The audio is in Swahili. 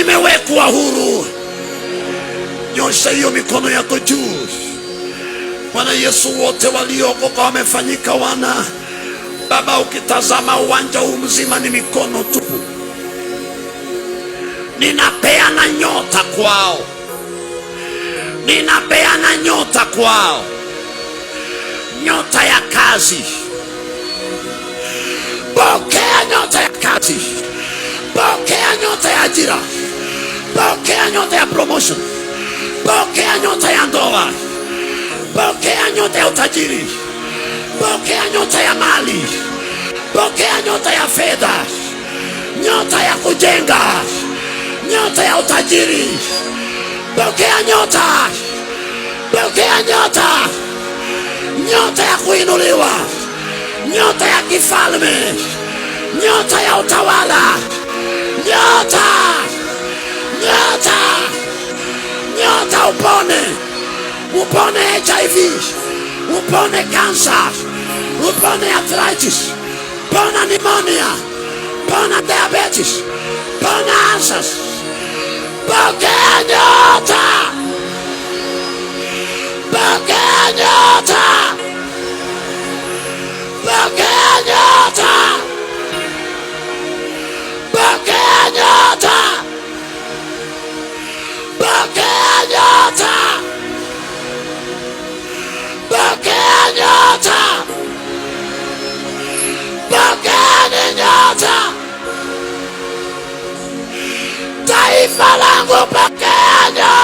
nimewekwa huru. Nyosha hiyo mikono yako juu. Bwana Yesu, wote waliookoka wamefanyika wana. Baba, ukitazama uwanja huu mzima ni mikono tupu. Ninapeana nyota kwao. Ninapeana nyota kwao. Nyota ya kazi. Pokea nyota ya kazi. Pokea nyota ya ajira. Pokea nyota ya promotion. Pokea nyota ya ndoa. Pokea nyota ya utajiri. Pokea nyota ya mali. Pokea nyota ya fedha. Nyota ya kujenga. Nyota ya utajiri. Pokea nyota. Pokea nyota. Nyota ya kuinuliwa. Nyota ya kifalme. Nyota ya utawala. Nyota. Nyota. Nyota upone. Upone HIV. Upone cancer. Upone arthritis. Pona pneumonia. Pona diabetes. Pona ulcers. Pokea nyota. Pokea nyota. Pokea nyota. Pokea nyota. Pokea nyota. Pokea nyota. Pokea nyota. Taifa langu pokea nyota.